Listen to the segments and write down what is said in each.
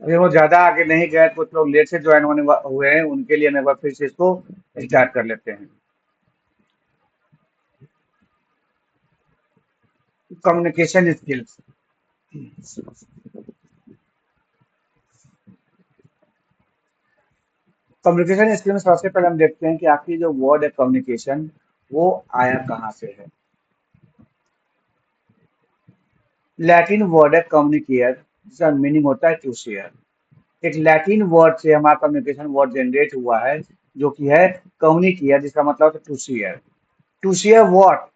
अभी वो ज़्यादा आगे नहीं गए, कुछ लोग लेट से ज्वाइन हुए हैं, उनके लिए हम एक बार फिर से इसको स्टार्ट कर लेते हैं। Communication skills. कम्युनिकेशन स्किल में सबसे पहले हम देखते हैं कि आखिर जो वर्ड है कम्युनिकेशन, वो आया कहाँ से है। लैटिन वर्ड है कम्युनिकेयर, जिसका मीनिंग होता है टू शेयर। एक लैटिन वर्ड से हमारा कम्युनिकेशन वर्ड जनरेट हुआ है, जो कि है कम्युनिकेयर, जिसका मतलब है to share. To share what?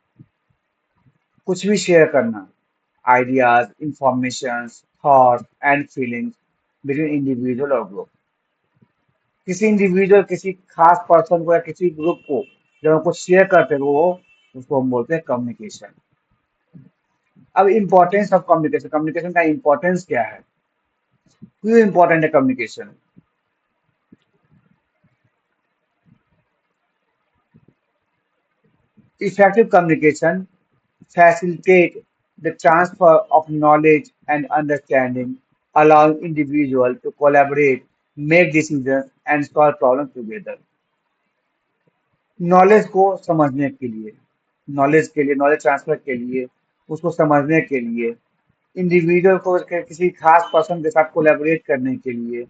कुछ भी शेयर करना, ideas, information, thought and feelings between individual और ग्रुप। किसी इंडिविजुअल, किसी खास पर्सन को या किसी ग्रुप को जब हम कुछ शेयर करते हैं, तो वो उसको हम बोलते हैं कम्युनिकेशन। अब इम्पोर्टेंस ऑफ कम्युनिकेशन, कम्युनिकेशन का इम्पोर्टेंस क्या है, क्यों इम्पोर्टेंट है communication? Effective communication facilitate the transfer of knowledge and understanding, allowing individuals to collaborate, make decisions, and solve problems together. Knowledge को समझने के लिए, नॉलेज ट्रांसफर के लिए, उसको समझने के लिए, इंडिविजुअल को किसी खास पर्सन के साथ कोलैबोरेट करने के लिए,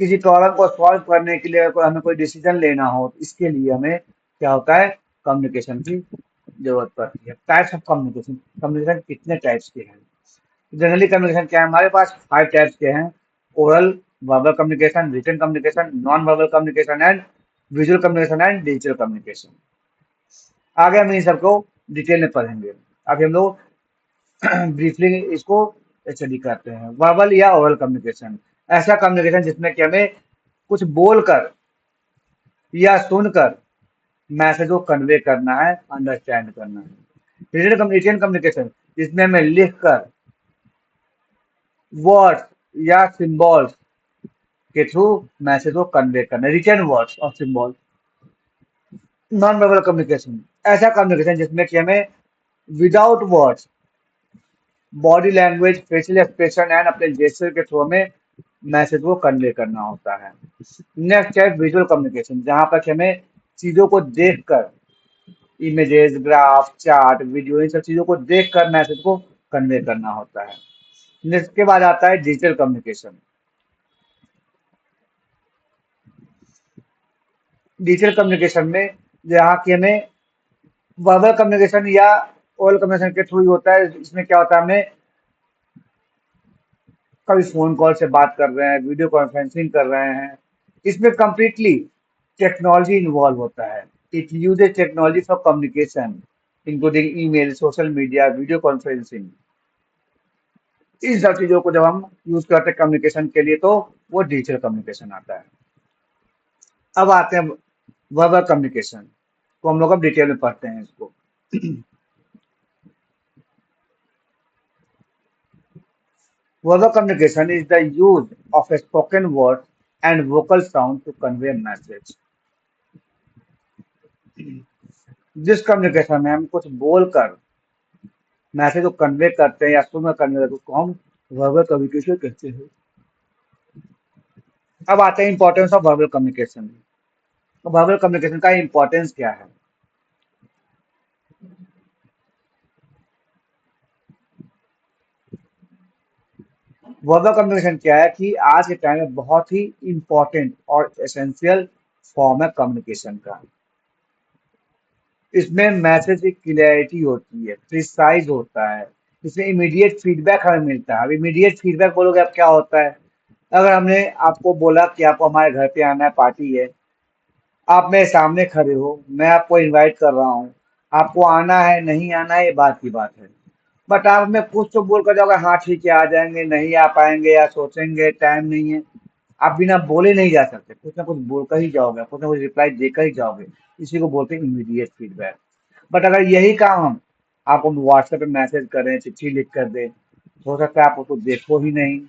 किसी प्रॉब्लम को सॉल्व करने के लिए, अगर हमें कोई डिसीजन लेना हो, तो इसके लिए हमें क्या होता है, कम्युनिकेशन की जरूरत पड़ती है। टाइप्स ऑफ कम्युनिकेशन, कम्युनिकेशन कितने टाइप्स के हैं? जनरली कम्युनिकेशन क्या है, हमारे पास 5 टाइप्स के हैं। Oral, verbal communication, written communication, non verbal communication and visual communication and digital communication. आगे हम इन सबको डिटेल में पढ़ेंगे। अभी हम लोग ब्रीफली इसको स्टडी करते हैं। वर्बल या ओरल कम्युनिकेशन, ऐसा कम्युनिकेशन जिसमें कि हमें कुछ बोलकर या सुनकर मैसेज को कन्वे करना है, अंडरस्टैंड करना है। रिटन कम्युनिकेशन, जिसमें हमें लिखकर वर्ड्स या सिंबल्स के थ्रू मैसेज को कन्वे करना है, रिटन वर्ड्स और सिंबल। नॉन वर्बल कम्युनिकेशन, ऐसा कम्युनिकेशन जिसमें कि हमें without words, body language, facial expression and अपने जेस्चर के थ्रू हमें मैसेज को कन्वे करना होता है। नेक्स्ट है विजुअल कम्युनिकेशन, जहां पर कि हमें चीजों को देखकर, इमेजेस, ग्राफ, चार्ट, वीडियो, इन सब चीजों को देखकर मैसेज को कन्वे करना होता है। नेक्स्ट के बाद आता है डिजिटल कम्युनिकेशन। डिजिटल कम्युनिकेशन में जहाँ की हमें वर्बल कम्युनिकेशन या ओरल कम्युनिकेशन के थ्रू ही होता है। इसमें क्या होता है, हमें कभी फोन कॉल से बात कर रहे हैं, वीडियो कॉन्फ्रेंसिंग कर रहे हैं, इसमें कंप्लीटली टेक्नोलॉजी इन्वॉल्व होता है। It uses technology for communication, including email, social media, video conferencing. इन सब चीजों को जब हम यूज करते हैं कम्युनिकेशन के लिए, तो वो डिजिटल कम्युनिकेशन आता है। अब आते हैं वर्बल कम्युनिकेशन, तो हम लोग अब डिटेल में पढ़ते हैं इसको। Verbal communication is the use of a spoken word and vocal sound to convey a message. जिस कम्युनिकेशन में हम कुछ बोलकर मैसेज को कन्वे करते हैं या सुनकर कन्वे करते हैं, उसको हम वर्बल कम्युनिकेशन कहते हैं। अब आते हैं importance of verbal communication. Verbal communication का इंपॉर्टेंस क्या है? वर्बल कम्युनिकेशन क्या है कि आज के टाइम में बहुत ही इंपॉर्टेंट और एसेंशियल फॉर्म है कम्युनिकेशन का। इसमें मैसेज की क्लियरिटी होती है, प्रिसाइज होता है, इसमें इमीडिएट फीडबैक हमें मिलता है। अब इमीडिएट फीडबैक बोलोगे, अब क्या होता है? अगर हमने आपको बोला कि आपको हमारे घर पे आना है, पार्टी है, आप मेरे सामने खड़े हो, मैं आपको इनवाइट कर रहा हूँ, आपको आना है नहीं आना है ये बात की बात है। बट आप हमें कुछ तो बोल कर जाओगे, हाँ ठीक है आ जाएंगे, नहीं आ पाएंगे या सोचेंगे टाइम नहीं है। आप बिना बोले नहीं जा सकते, कुछ ना कुछ बोलकर ही जाओगे, कुछ ना कुछ रिप्लाई देकर ही जाओगे। इसी को बोलते हैं इमीडिएट फीडबैक। बट अगर यही काम हम आपको व्हाट्सएप पे मैसेज करें, चिट्ठी लिख कर दें, हो सकता है आप उसको देखो ही नहीं,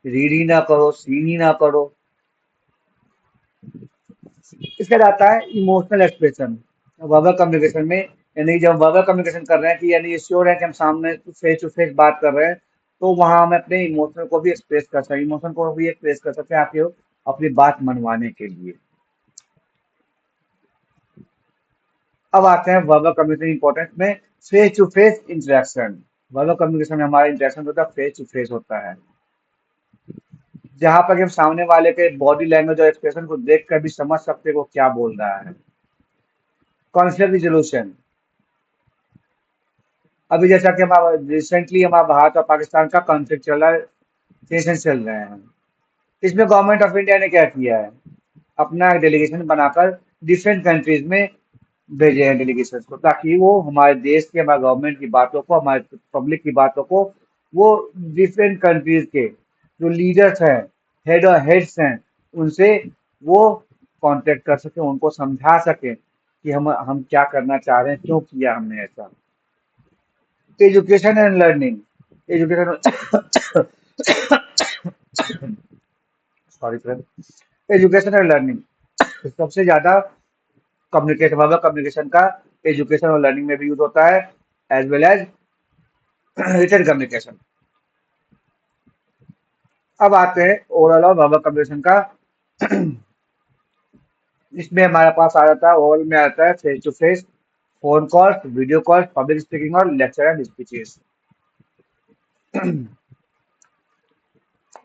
रीड ही ना करो, सीन ही ना करो। इसके बाद आता है इमोशनल एक्सप्रेशन वर्बल कम्युनिकेशन में। यानी जब वर्बल कम्युनिकेशन कर रहे हैं कि यानी ये श्योर है कि हम सामने फेस टू फेस बात कर रहे हैं, तो वहाँ हम अपने इमोशन को भी एक्सप्रेस कर सकते हैं, इमोशन को भी एक्सप्रेस कर सकते हैं आपके अपनी बात मनवाने के लिए। अब आते हैं वर्बल कम्युनिकेशन इंपॉर्टेंस में, face to face interaction. Verbal communication में हमारा इंटरेक्शन होता है फेस टू फेस होता है, जहाँ पर हम सामने वाले के बॉडी लैंग्वेज और एक्सप्रेशन को देख कर भी समझ सकते हैं वो क्या बोल रहा है। कॉन्फ्लिक्ट रिजोल्यूशन, अभी जैसा कि हमारा रिसेंटली हमारा भारत और पाकिस्तान का कॉन्फ्लिक्ट चल रहा है, टेंशन चल रहे हैं। इसमें गवर्नमेंट ऑफ इंडिया ने क्या किया है, अपना डेलीगेशन बनाकर डिफरेंट कंट्रीज में भेजे हैं डेलीगेशन को, ताकि वो हमारे देश के, हमारे गवर्नमेंट की बातों को, हमारे पब्लिक की बातों को वो डिफरेंट कंट्रीज के जो लीडर्स हैं, हेड्स हैं, उनसे वो कांटेक्ट कर सके, उनको समझा सके कि हम क्या करना चाह रहे हैं, क्यों किया हमने ऐसा। Education and learning, education sorry friend, education and learning सबसे ज्यादा कम्युनिकेशन, वर्बल कम्युनिकेशन का एजुकेशन और लर्निंग में भी यूज होता है, as well as written communication. अब आते हैं ओवरऑल और वर्बल कम्युनिकेशन का। इसमें हमारे पास आ जाता है, ओवरऑल में आता है face to face, phone calls, video calls, public speaking और लेक्चर एंड स्पीचेस।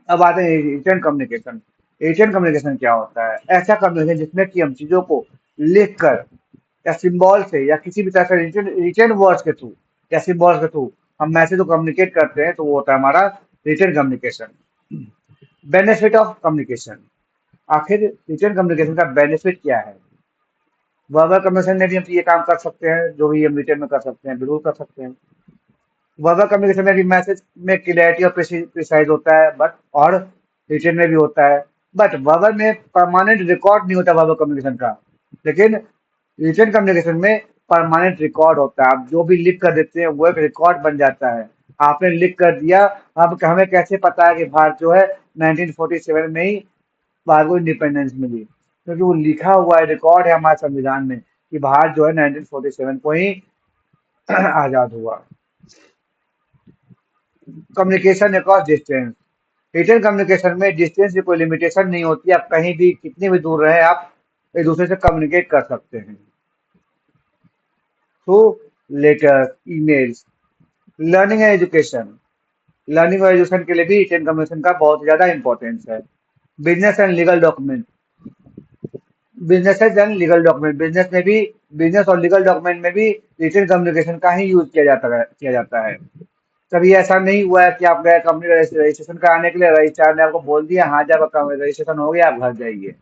अब आते हैं रिटन कम्युनिकेशन। रिटन कम्युनिकेशन क्या होता है, ऐसा कम्युनिकेशन जिसमें कि हम चीजों को लिख कर या सिंबल से या किसी भी तरह से रिटन रिटन वर्ड्स के थ्रू या सिंबल्स के थ्रू हम मैसेज को कम्युनिकेट करते हैं, तो वो होता है हमारा written communication. Benefit of communication, आखिर रिटन कम्युनिकेशन का बेनिफिट क्या है। वर्बल कम्युनिकेशन में भी हम ये काम कर सकते हैं जो भी हम रिटन में कर सकते हैं, बिल्कुल कर सकते हैं। वर्बल कम्युनिकेशन में भी मैसेज में क्लियरिटी और प्रिसाइज होता है, बट और रिटन में भी होता है, बट वर्बल में परमानेंट रिकॉर्ड नहीं होता वर्बल कम्युनिकेशन का, लेकिन रिटन कम्युनिकेशन में परमानेंट रिकॉर्ड होता है। आप जो भी लिख कर देते हैं वो एक रिकॉर्ड बन जाता है। आपने लिख कर दिया, अब हमें कैसे पता है कि भारत जो है 1947 में ही भारत को इंडिपेंडेंस मिली, क्योंकि वो लिखा हुआ है, रिकॉर्ड है हमारे संविधान में कि भारत जो है 1947 को ही आजाद हुआ। Communication across distance, written communication में डिस्टेंस की कोई लिमिटेशन नहीं होती, आप कहीं भी कितनी भी दूर रहे आप एक दूसरे से कम्युनिकेट कर सकते हैं through letter, emails. Learning and education, learning और एजुकेशन के लिए भी रिटन कम्युनिकेशन का बहुत ज्यादा इंपॉर्टेंस है। Business and legal document, business and legal document, business में भी, बिजनेस और लीगल डॉक्यूमेंट में भी रिटन कम्युनिकेशन का ही यूज किया जाता है। कभी ऐसा नहीं हुआ है कि आप गए कंपनी रजिस्ट्रेशन कराने के लिए, रजिस्ट्रार ने आपको बोल दिया हाँ जब आपका रजिस्ट्रेशन हो गया आप घर जाइए।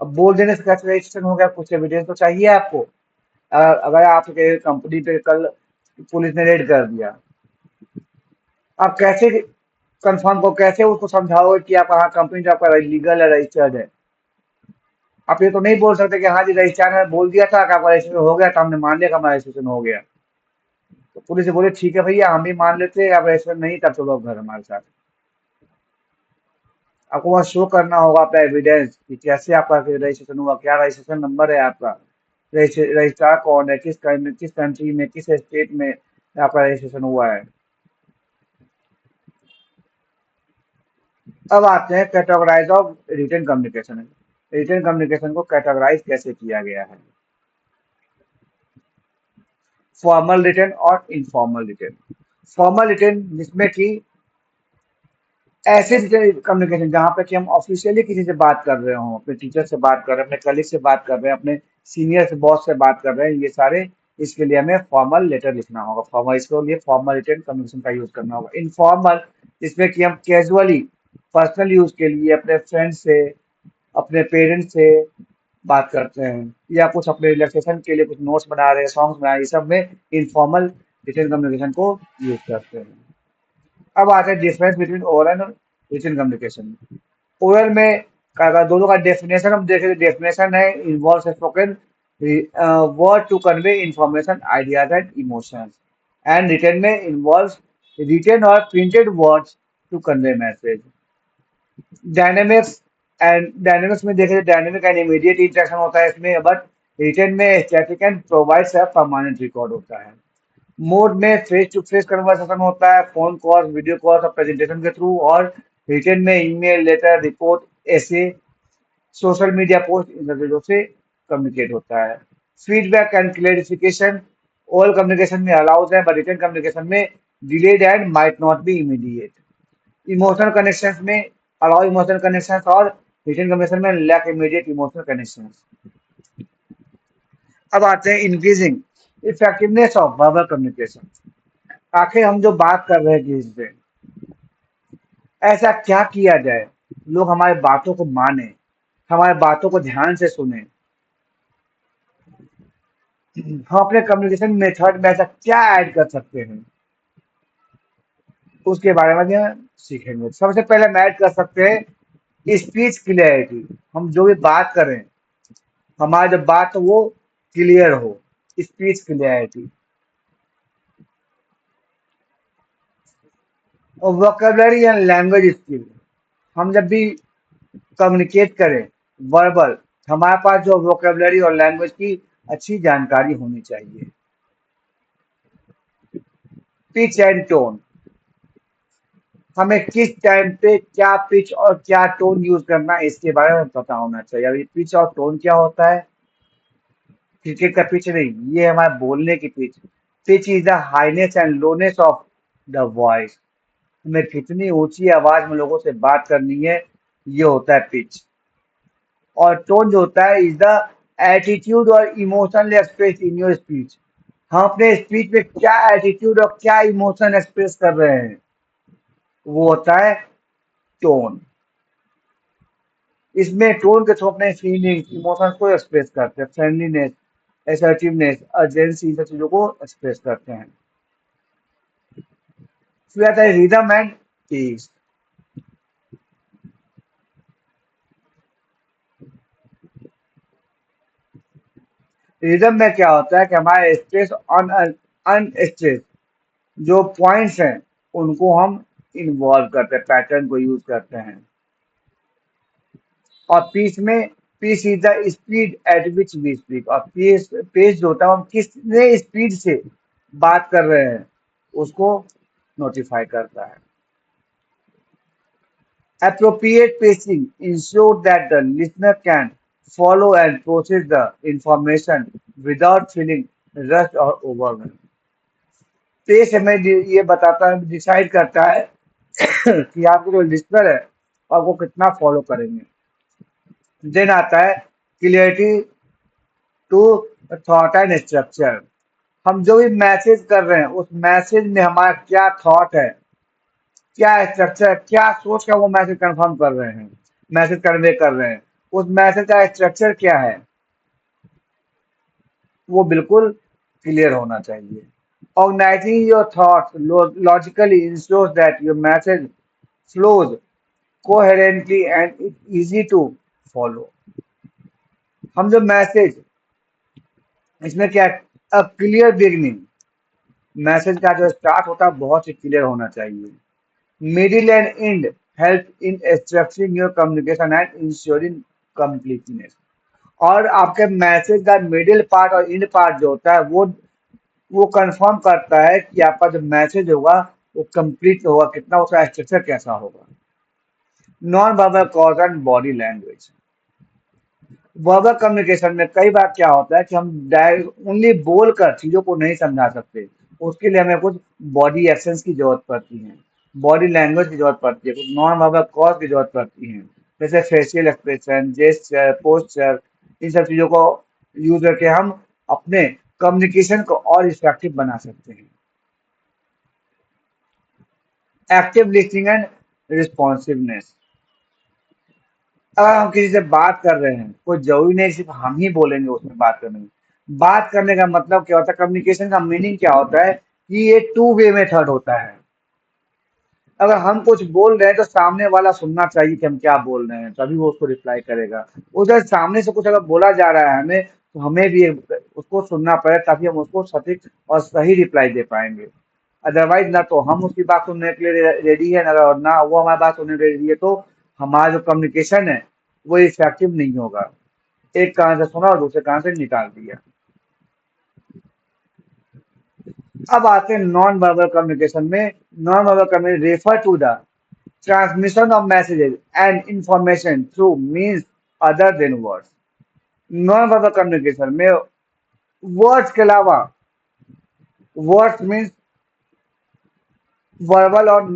अब बोल देने से कैसे रजिस्ट्रेशन हो गया, कुछ एविडेंस तो चाहिए आपको। अगर आपके कंपनी पे कल पुलिस ने रेड कर दिया, आप कैसे कंफर्म को कैसे उसको समझाओगे कि आप हाँ कंपनी जो आपका लीगल है, रजिस्टर्ड है। आप ये तो नहीं बोल सकते कि हाँ जी रजिस्ट्रार ने बोल दिया था कि आपका रजिस्ट्रेशन हो गया, तो हमने मान लिया कि हमारा रजिस्ट्रेशन हो गया। तो पुलिस से बोले ठीक है भैया हम भी मान लेते हैं, आप रजिस्ट्रेशन नहीं तब चलो घर हमारे साथ। आपको वहाँ शो करना होगा अपना एविडेंस कि कैसे आपका रजिस्ट्रेशन हुआ, क्या रजिस्ट्रेशन नंबर है आपका, रजिस्ट्रार कौन है, किस कंट्री में, किस स्टेट में आपका रजिस्ट्रेशन हुआ है। अब आते हैं categorize of written communication. Written communication को कैटेगराइज कैसे किया गया है, फॉर्मल रिटन और इनफॉर्मल रिटन। फॉर्मल रिटन जिसमें कि ऐसे कम्युनिकेशन जहाँ पे कि हम ऑफिशियली किसी से बात कर रहे हो, अपने टीचर से बात कर रहे हैं, अपने कलीग से बात कर रहे हैं, अपने सीनियर से, बॉस से बात कर रहे हैं, ये सारे इसके लिए हमें फॉर्मल लेटर लिखना होगा, फॉर्मल, इसके लिए फॉर्मल रिटन कम्युनिकेशन का यूज करना होगा। इनफॉर्मल जिसमें कि हम कैजुअली पर्सनल यूज के लिए अपने फ्रेंड से, अपने पेरेंट्स से बात करते हैं, या कुछ अपने रिलैक्सेशन के लिए कुछ नोट्स बना रहे हैं, सॉन्ग्स बना रहे हैं, ये सब में इनफॉर्मल रिटन कम्युनिकेशन को यूज करते हैं। अब आता है डिफरेंस बिटवीन ओरल और रिटन कम्युनिकेशन। ओरल में अगर दोनों का डेफिनेशन हम देखें तो डेफिनेशन है involve spoken word to convey information, ideas and emotions, and written में इन्वॉल्व रिटन और printed words to convey message. Dynamics and dynamics में देखें तो डायनेमिक एंड इमीडिएट इंटरेक्शन होता है इसमें, बट रिटन में static and provides a permanent record होता है। मोड में फेस टू फेस कन्वर्सेशन होता है, फोन कॉल, वीडियो कॉल और प्रेजेंटेशन के थ्रू, और रिटर्न में ईमेल, लेटर, रिपोर्ट, ऐसे सोशल मीडिया पोस्ट, इन सब चीजों से कम्युनिकेट होता है। Feedback and clarification, oral communication में अलाउड है, बट रिटर्न कम्युनिकेशन में delayed and might not be immediate. Emotional connections में अलाउ इमोशनल कनेक्शंस, और रिटर्न कम्युनिकेशन में लैक इमीडिएट इमोशनल कनेक्शंस। अब आते हैं increasing effectiveness of verbal communication. आखिर हम जो बात कर रहे हैं कि इससे ऐसा क्या किया जाए लोग हमारी बातों को माने, हमारी बातों को ध्यान से सुने। हम अपने कम्युनिकेशन मेथड में ऐसा क्या ऐड कर सकते हैं, उसके बारे में हम सीखेंगे। सबसे पहले हम ऐड कर सकते हैं स्पीच क्लियरिटी। हम जो भी बात करें, हमारी जो बात हो वो क्लियर हो, स्पीच क्लियरिटी। और वोकेबलरी एंड लैंग्वेज स्किल, हम जब भी कम्युनिकेट करें वर्बल, हमारे पास जो वोकेबलरी और लैंग्वेज की अच्छी जानकारी होनी चाहिए। पिच एंड टोन, हमें किस टाइम पे क्या पिच और क्या टोन यूज करना है इसके बारे में पता होना चाहिए। अभी पिच और टोन क्या होता है? क्रिकेट का पिच नहीं, ये हमारे बोलने की pitch. Pitch is the highness and lowness of the voice. हमें कितनी ऊंची आवाज में लोगों से बात करनी है, ये होता है पिच। और टोन जो होता है इज द एटीट्यूड और emotional express in your speech. हम अपने स्पीच में क्या एटीट्यूड और क्या इमोशन एक्सप्रेस कर रहे हैं, वो होता है टोन। इसमें टोन के थ्रू अपने फीलिंग्स, इमोशंस को एक्सप्रेस करते हैं। फ्रेंडलीनेस, असर्टिवनेस, अर्जेंसी, इन सब चीजों को एक्सप्रेस करते हैं। फिर आता है रिदम एंड पीस। रिदम में क्या होता है कि हमारे स्ट्रेस ऑन अनस्ट्रेस जो पॉइंट्स हैं उनको हम इन्वॉल्व करते हैं, पैटर्न को यूज करते हैं। और पीस में, pace is the speed at which we speak. और पीस पेस जो होता है हम कितने स्पीड से बात कर रहे हैं उसको नोटिफाई करता है। Appropriate pacing ensures that the listener can follow and process the information without feeling rushed or overwhelmed. Pace हमें ये बताता है, डिसाइड करता है कि आपके जो लिस्नर है और वो कितना फॉलो करेंगे। देन आता है clarity to thought and structure. हम जो भी मैसेज कर रहे हैं उस मैसेज में हमारा क्या थॉट है, क्या स्ट्रक्चर है, क्या सोच का वो मैसेज कंफर्म कर रहे हैं, मैसेज कन्वे कर रहे हैं, उस मैसेज का स्ट्रक्चर क्या है, वो बिल्कुल क्लियर होना चाहिए। Organizing your thoughts logically ensures that your message flows coherently and it's easy to follow. हम जो मैसेज, इसमें क्या, अ क्लियर बिगनिंग, मैसेज का जो स्टार्ट होता है बहुत ही क्लियर होना चाहिए। Middle and and help in structuring your communication and ensuring completeness. और आपके मैसेज का मिडिल पार्ट और एंड पार्ट जो होता है वो कंफर्म करता है कि आपका जो मैसेज होगा वो कंप्लीट होगा कितना, उसका स्ट्रक्चर कैसा होगा। Non verbal cause and body language. Verbal communication में कई बार क्या होता है कि हम ओनली बोलकर चीजों को नहीं समझा सकते, उसके लिए हमें कुछ बॉडी एक्शंस की जरूरत पड़ती है, बॉडी लैंग्वेज की जरूरत पड़ती है, कुछ नॉन वर्बल कॉज की जरूरत पड़ती है, जैसे फेशियल एक्सप्रेशन, जेस्चर, पोस्चर। इन सब चीजों को यूज करके हम अपने कम्युनिकेशन को और इफेक्टिव बना सकते हैं। Active listening and responsiveness. अगर हम किसी से बात कर रहे हैं, कोई जरूरी नहीं सिर्फ हम ही बोलेंगे उसमें बात करने में। बात करने का मतलब क्या होता है, कम्युनिकेशन का मीनिंग क्या होता है कि ये टू वे मेथड होता है। अगर हम कुछ बोल रहे हैं तो सामने वाला सुनना चाहिए कि हम क्या बोल रहे हैं, तभी वो उसको रिप्लाई करेगा। उधर सामने से कुछ अगर बोला जा रहा है हमें, तो हमें भी उसको सुनना पड़े ताकि हम उसको सटीक और सही रिप्लाई दे पाएंगे। अदरवाइज ना तो हम उसकी बात सुनने के लिए रेडी है, ना वो हमारी बात सुनने के लिए रेडी है, तो हमारा जो कम्युनिकेशन है वो इफेक्टिव नहीं होगा। एक कान से सुना और दूसरे कान से निकाल दिया। अब आते हैं नॉन वर्बल कम्युनिकेशन में। Non verbal communication refer to the transmission of messages and information through means other than words. Non verbal communication में वर्ड्स के अलावा, वर्ड्स मीन्स वर्बल और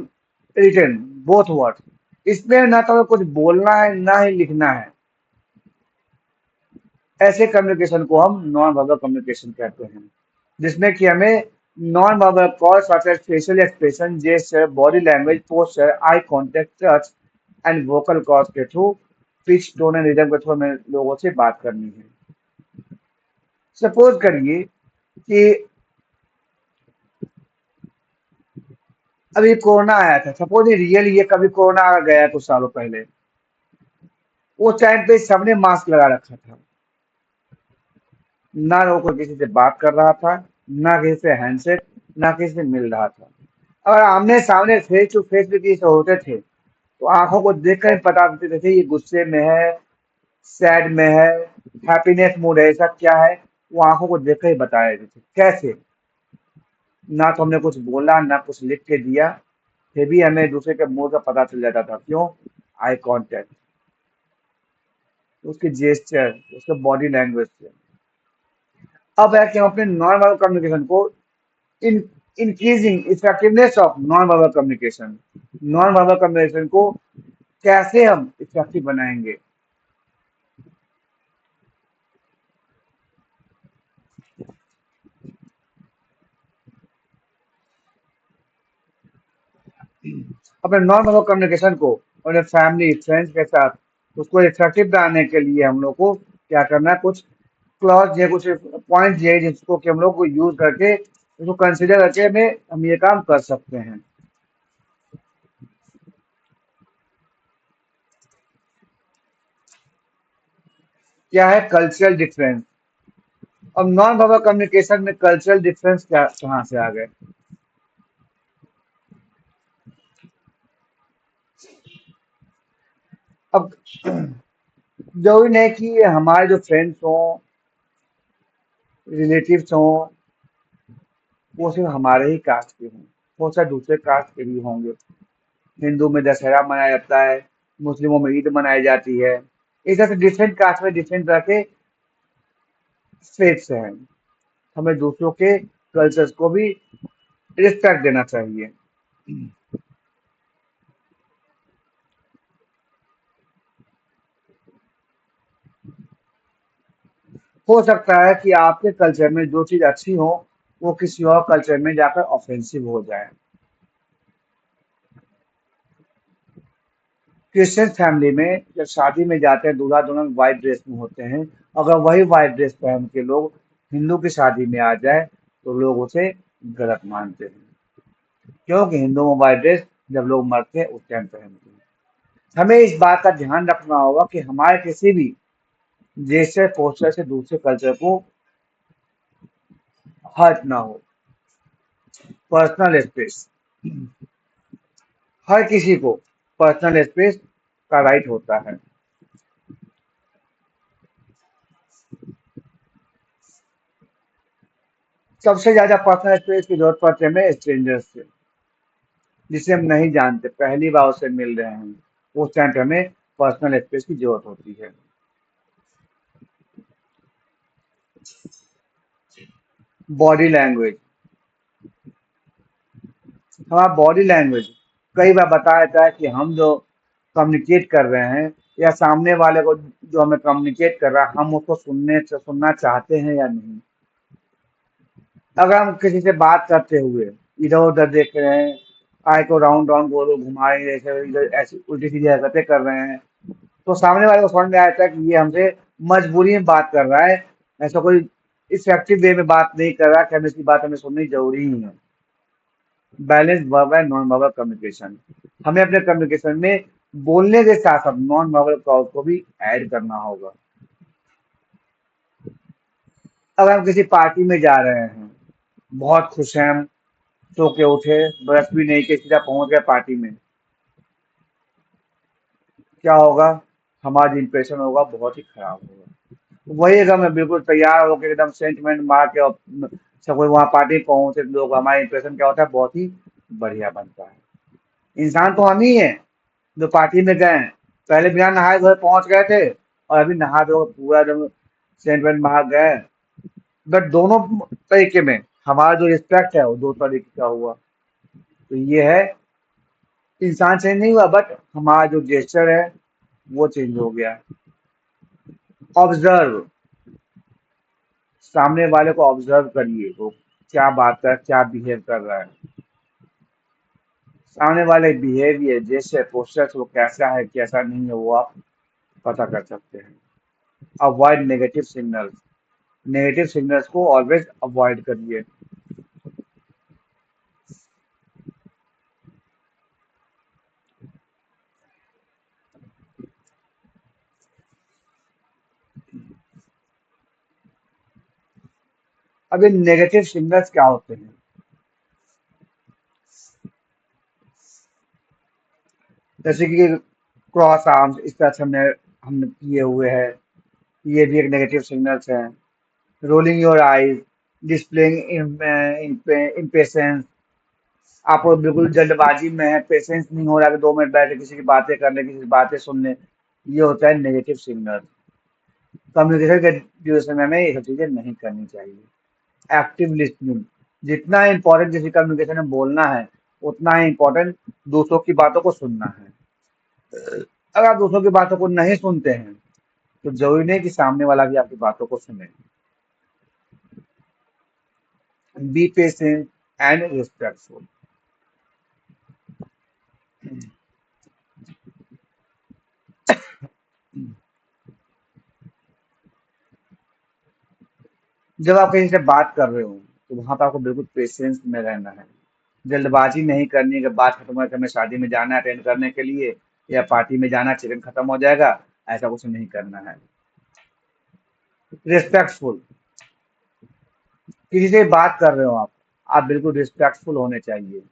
रिटन, बोथ वर्ड्स, इसमें ना तो कुछ बोलना है ना ही लिखना है, ऐसे कम्युनिकेशन को हम नॉन वर्बल कम्युनिकेशन कहते हैं, जिसमें कि हमें non verbal call such as facial expression, gesture, body language, posture, eye contact, touch and vocal cords के through, pitch, tone and rhythm के थ्रू हमें लोगों से बात करनी है। सपोज करिए कि अभी कोरोना आया था, सपोज रियल ये कभी कोरोना आ गया कुछ सालों पहले, उस टाइम पे सबने मास्क लगा रखा था, ना वो कोई किसी से बात कर रहा था, ना किसी से हैंडशेक, ना किसी से मिल रहा था। अगर आमने सामने फेस टू फेस भी किसी से होते थे तो आंखों को देखकर ही पता देते थे ये गुस्से में है, सैड में है, हैप्पीनेस मूड है, ऐसा क्या है, वो आंखों को देखकर ही बता देते थे। कैसे? ना तो हमने कुछ बोला ना कुछ लिख के दिया, फिर भी हमें दूसरे के मूड का पता चल जाता था। क्यों? आई कांटेक्ट, उसके जेस्चर, उसके बॉडी लैंग्वेज से। अब है कि हम अपने नॉन वर्बल कम्युनिकेशन को in increasing effectiveness of non verbal communication, non verbal communication को कैसे हम इफेक्टिव बनाएंगे। अपने नॉन वर्बल कम्युनिकेशन को अपने फैमिली फ्रेंड्स के साथ उसको इफेक्टिव बनाने के लिए हम लोग को क्या करना है, कुछ क्लॉज या कुछ पॉइंट है जिसको कि हम लोग को यूज करके उसको कंसिडर करके हम ये काम कर सकते हैं। क्या है कल्चरल डिफरेंस? अब नॉन वर्बल कम्युनिकेशन में कल्चरल डिफरेंस क्या कहाँ से आ गए? अब जरूरी नहीं कि हमारे जो फ्रेंड्स हों, रिलेटिव्स हों, वो सिर्फ हमारे ही कास्ट के हों, बहुत सारे दूसरे कास्ट के भी होंगे। हिंदू में दशहरा मनाया जाता है, मुस्लिमों में ईद मनाई जाती है। इस तरह से डिफरेंट कास्ट में डिफरेंट तरह के फेथ्स हैं। हमें दूसरों के कल्चर्स को भी रिस्पेक्ट देना चाहिए। हो सकता है कि आपके कल्चर में जो चीज अच्छी हो वो किसी और कल्चर में जाकर ऑफेंसिव हो जाए। क्रिश्चियन फैमिली में जब शादी में जाते हैं दूल्हा दुल्हन व्हाइट ड्रेस में होते हैं, अगर वही व्हाइट ड्रेस पहन के लोग हिंदू की शादी में आ जाए तो लोग उसे गलत मानते हैं। क्योंकि हिंदू में व्हाइट ड्रेस जब लोग मरते हैं उस टाइम पहनते हैं। हमें इस बात का ध्यान रखना होगा कि हमारे किसी भी जेस्चर पोस्चर से दूसरे कल्चर को हर्ट ना हो। पर्सनल स्पेस, हर किसी को पर्सनल स्पेस का राइट होता है। सबसे ज्यादा पर्सनल स्पेस की जरूरत पड़ती है हमें स्ट्रेंजर्स से, जिसे हम नहीं जानते, पहली बार उससे मिल रहे हैं, उस टाइम पे हमें पर्सनल स्पेस की जरूरत होती है। बॉडी लैंग्वेज, हमारा बॉडी लैंग्वेज कई बार बताया जाता है कि हम जो कम्युनिकेट कर रहे हैं या सामने वाले को जो हमें कम्युनिकेट कर रहा है हम उसको सुनना चाहते हैं या नहीं। अगर हम किसी से बात करते हुए इधर उधर देख रहे हैं, आए को राउंड राउंड गोल गोल घुमा रहे हैं, ऐसे इधर ऐसी उल्टी सीधी हरकतें कर रहे हैं, तो सामने वाले को समझ में आता है कि ये हमसे मजबूरी में बात कर रहा है, ऐसा कोई इफेक्टिव वे में बात नहीं कर रहा कि हमें इसकी बात हमें सुननी जरूरी ही है। Balance verbal and non verbal communication, हमें अपने कम्युनिकेशन में बोलने के साथ साथ नॉन वर्बल क्लॉज को भी ऐड करना होगा। अगर हम किसी पार्टी में जा रहे हैं, बहुत खुश हैं हम, सो के उठे, ब्रश भी नहीं किए, सीधा पहुंच गए पार्टी में, क्या होगा? हमारा जो इंप्रेशन होगा बहुत ही खराब होगा। वही अगर मैं बिल्कुल तैयार होकर एकदम सेंट वेंट मार के और सब कोई वहाँ पार्टी पहुंचे तो लोग हमारा इंप्रेशन क्या होता है, बहुत ही बढ़िया बनता है। इंसान तो हम ही हैं जो पार्टी में गए हैं, पहले बिना नहाए धोए पहुंच गए थे और अभी नहा धो पूरा एकदम सेंट वेंट मार गए। बट दोनों तरीके में हमारा जो रिस्पेक्ट है वो दो तरीके का हुआ। तो ये है, इंसान चेंज नहीं हुआ बट हमारा जो जेस्चर है वो चेंज हो गया। ऑब्जर्व, सामने वाले को ऑब्जर्व करिए, वो क्या बात कर, क्या बिहेव कर रहा है, सामने वाले बिहेवियर जैसे पोस्टर्स वो कैसा है कैसा नहीं है वो आप पता कर सकते हैं। Avoid negative signals, negative signals को ऑलवेज अवॉइड करिए। अब ये नेगेटिव सिग्नल्स क्या होते हैं? जैसे कि क्रॉस आर्म्स इस तरह से हमने किए हुए हैं, ये भी एक नेगेटिव सिग्नल्स है। Rolling your eyes, displaying impatience, आप बिल्कुल जल्दबाजी में है, पेशेंस नहीं हो रहा कि 2 मिनट बैठ के किसी की बातें करने, किसी की बातें सुनने, ये होता है नेगेटिव सिग्नल। कम्युनिकेशन के ड्यूरेशन में हमें ये सब चीजें नहीं करनी चाहिए। एक्टिव लिसनिंग, जितना इम्पोर्टेंट किसी कम्युनिकेशन में बोलना है उतना ही इम्पोर्टेंट दूसरों की बातों को सुनना है। अगर आप दूसरों की बातों को नहीं सुनते हैं तो जरूरी नहीं कि सामने वाला भी आपकी बातों को सुने। Be patient and respectful. जब आप कहीं से बात कर रहे हो तो वहां पर आपको बिल्कुल पेशेंस में रहना है। जल्दबाजी नहीं करनी है कि बात खत्म हो, हमें शादी में जाना है अटेंड करने के लिए या पार्टी में जाना, चिकन खत्म हो जाएगा, ऐसा कुछ नहीं करना है। रिस्पेक्टफुल, किसी से बात कर रहे हो आप बिल्कुल रिस्पेक्टफुल होने चाहिए।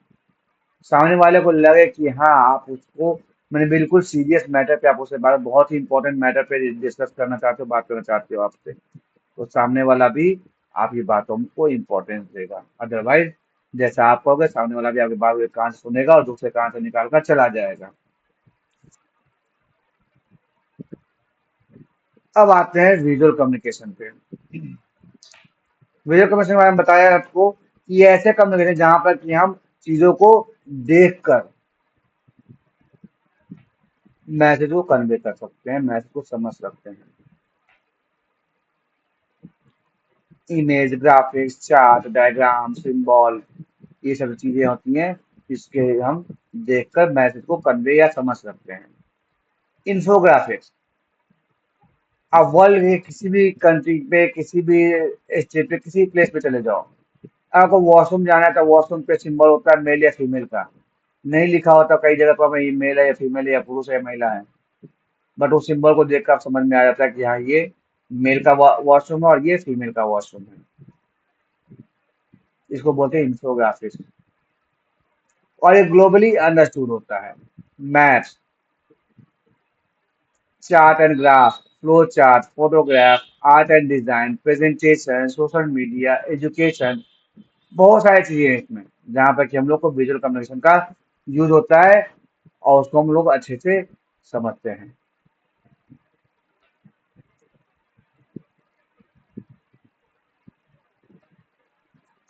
सामने वाले को लगे कि हाँ आप उसको, मैंने बिल्कुल सीरियस मैटर पे आप उससे बात, बहुत ही इंपॉर्टेंट मैटर पे डिस्कस करना चाहते हो, बात करना चाहते हो आपसे, तो सामने वाला भी आपकी बातों को इम्पोर्टेंस देगा। अदरवाइज जैसा आप कहोगे सामने वाला भी आपकी बात को एक कान से सुनेगा और दूसरे कान से निकाल कर चला जाएगा। अब आते हैं विजुअल कम्युनिकेशन पे। विजुअल कम्युनिकेशन के बारे में बताया आपको कि ये ऐसे कम्युनिकेशन जहां पर कि हम चीजों को देखकर मैसेज को कन्वे कर सकते हैं, मैसेज को समझ सकते हैं। Image, graphics, chart, diagram, symbol, ये सब चीजें होती हैं जिसके हम देखकर मैसेज को कन्वे या समझ सकते हैं। इन्फोग्राफिक्स, आप वर्ल्ड के किसी भी कंट्री पे, किसी भी स्टेट पे, किसी प्लेस पे चले जाओ, आपको वॉशरूम जाना है तो वॉशरूम पे सिंबल होता है मेल या फीमेल का, नहीं लिखा होता कई जगह पर ये मेल है या फीमेल है या पुरुष है या महिला है, बट उस सिंबल को देखकर आप समझ में आ जाता है कि हाँ ये मेल का वॉशरूम है और ये फीमेल का वॉशरूम है। इसको बोलते हैं इंफोग्राफिक्स, और ये ग्लोबली अंडरस्टूड होता है। Maps, chart and graph, flow chart, photograph, art and design, presentation, social media, education, बहुत सारी चीजें हैं इसमें जहाँ पर कि हम लोग को विजुअल कम्युनिकेशन का यूज होता है और उसको हम लोग अच्छे से समझते हैं।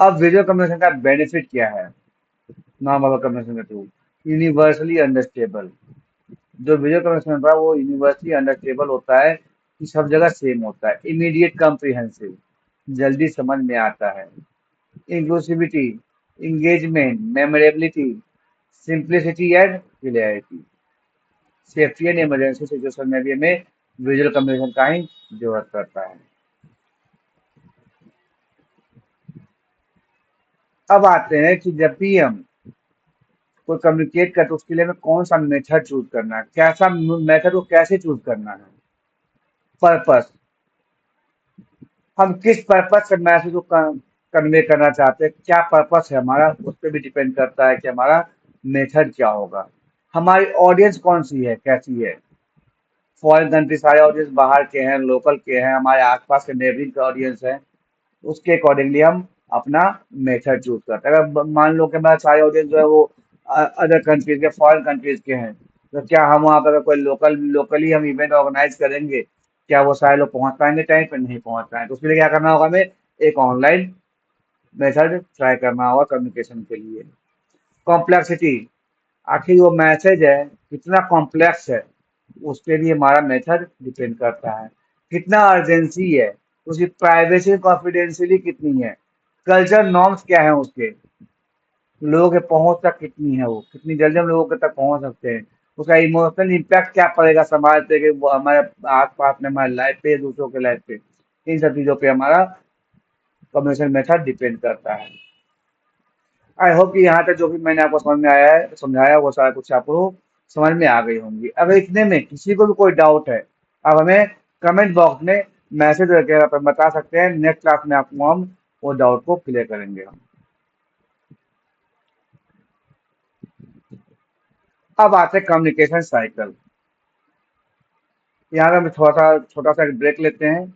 अब विजुअल कम्युनिकेशन का बेनिफिट क्या है? नॉन कम्युनिकेशन के थ्रू यूनिवर्सली अंडरस्टेबल, जो विजुअल कम्युनिकेशन होता है वो यूनिवर्सली अंडरस्टेबल होता है कि सब जगह सेम होता है। इमीडिएट कम्प्रीहेंसिव, जल्दी समझ में आता है। Inclusivity, engagement, memorability, simplicity and clarity. Safety and emergency situation में भी हमें विजुअल कम्युनिकेशन का ही जरूरत पड़ता है। अब आते हैं कि जब भी हम कोई कम्युनिकेट करते हैं उसके लिए हमें कौन सा मेथड चूज करना है, कैसा मेथड को कैसे चूज करना है। पर्पस, हम किस पर्पस से मैसेज को कन्वे करना चाहते हैं, क्या पर्पस है हमारा, उस पर भी डिपेंड करता है कि हमारा मेथड क्या होगा। हमारी ऑडियंस कौन सी है, कैसी है। फॉरेन कंट्री सारे ऑडियंस बाहर के हैं, लोकल के हैं, हमारे आसपास के नेबरिंग के ऑडियंस हैं, उसके अकॉर्डिंगली हम अपना मेथड चूज करता है। अगर मान लो कि हमारा सारे ऑडियंस जो है वो अदर कंट्रीज के, फॉरेन कंट्रीज के हैं, तो क्या हम वहाँ पर अगर कोई लोकली हम इवेंट ऑर्गेनाइज करेंगे, क्या वो सारे लोग पहुँच पाएंगे टाइम पे? नहीं पहुँच पाएंगे। तो उसके लिए क्या करना होगा? हमें एक ऑनलाइन मेथड ट्राई करना होगा कम्युनिकेशन के लिए। कॉम्प्लेक्सिटी, आखिर वो मैसेज है कितना कॉम्प्लेक्स है, उसके लिए हमारा मेथड डिपेंड करता है। कितना अर्जेंसी है, उसकी प्राइवेसी कॉन्फिडेंशियली कितनी है, कल्चर नॉर्म्स क्या है उसके, लोगों के पहुंच तक कितनी है, वो कितनी जल्दी हम लोगों के तक पहुंच सकते हैं, उसका इमोशनल इम्पैक्ट क्या पड़ेगा समाज पे, कि वो हमारे आस पास में, हमारे लाइफ पे, दूसरों के लाइफ पे, इन सब चीजों पे हमारा कम्युनिकेशन मेथड डिपेंड करता है। आई होप कि यहाँ तक जो भी मैंने आपको समझ में आया है, समझाया, वो सारा कुछ आपको समझ में आ गई होंगी। अगर इतने में किसी को भी कोई डाउट है, आप हमें कमेंट बॉक्स में मैसेज करके आप बता सकते हैं। नेक्स्ट क्लास में आपको हम वो डाउट को क्लियर करेंगे हम। अब आते हैं कम्युनिकेशन साइकिल। यहाँ पे हम थोड़ा सा छोटा सा ब्रेक लेते हैं।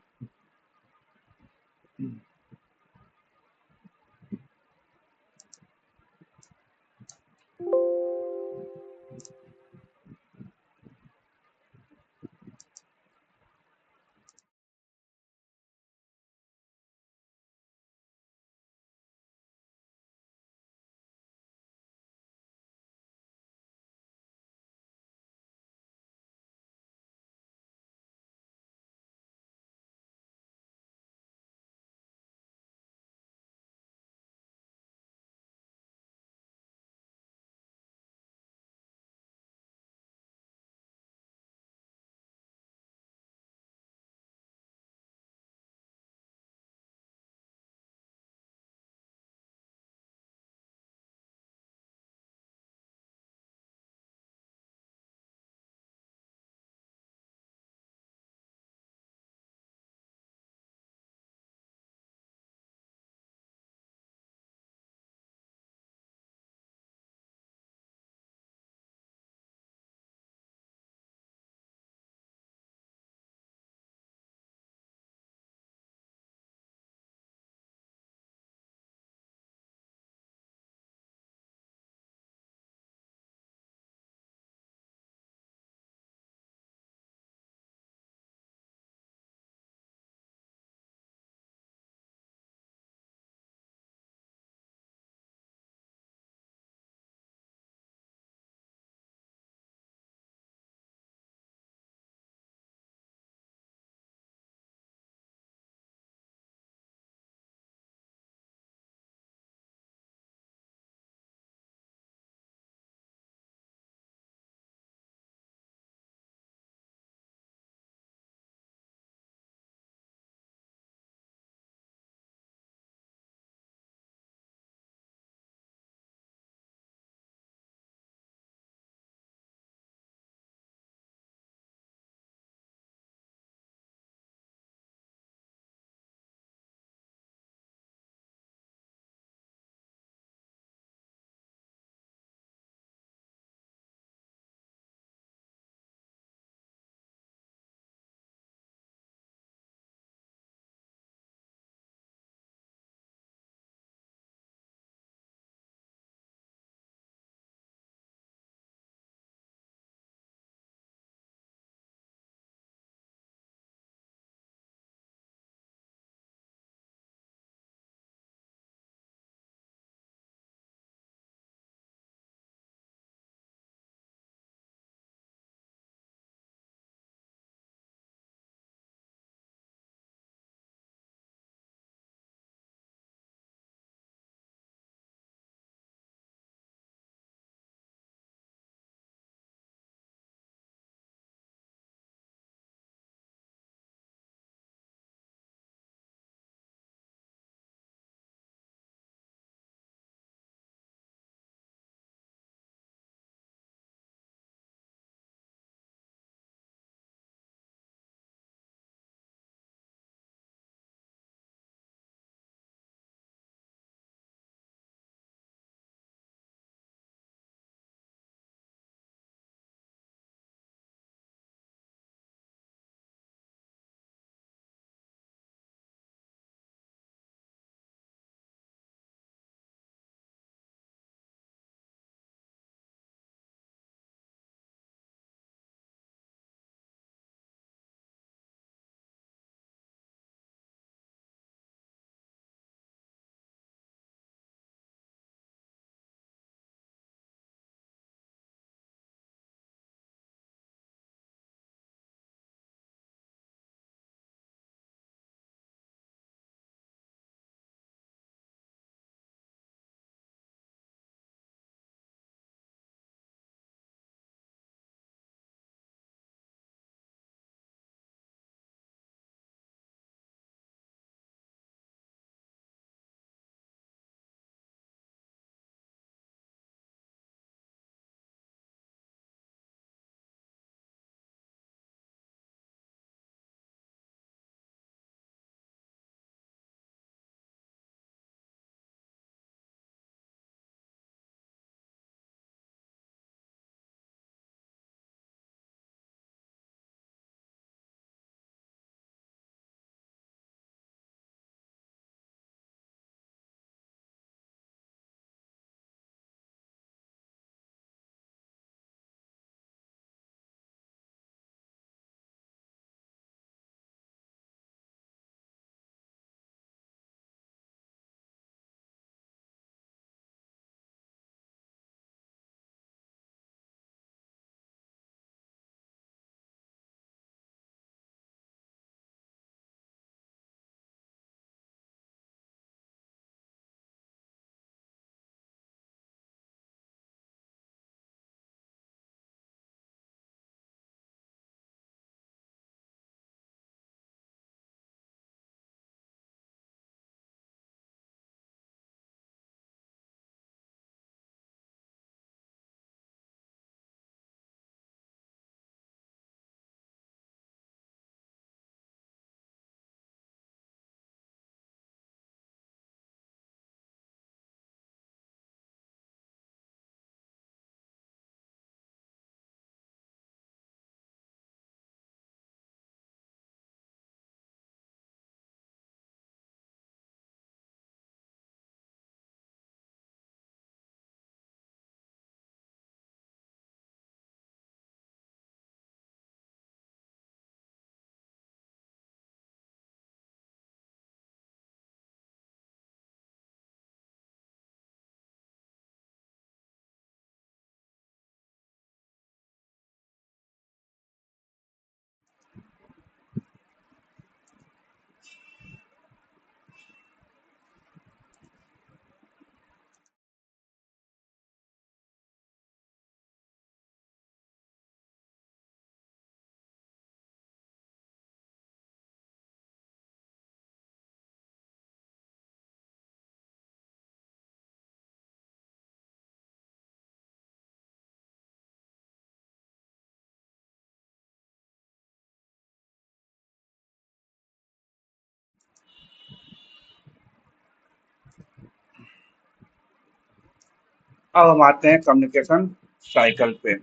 अब हम आते हैं कम्युनिकेशन साइकिल पे।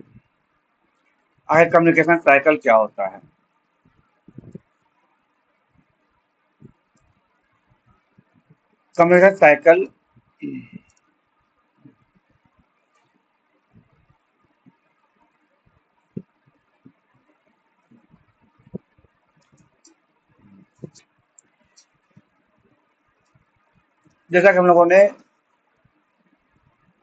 आखिर कम्युनिकेशन साइकिल क्या होता है? कम्युनिकेशन साइकिल, जैसा कि हम लोगों ने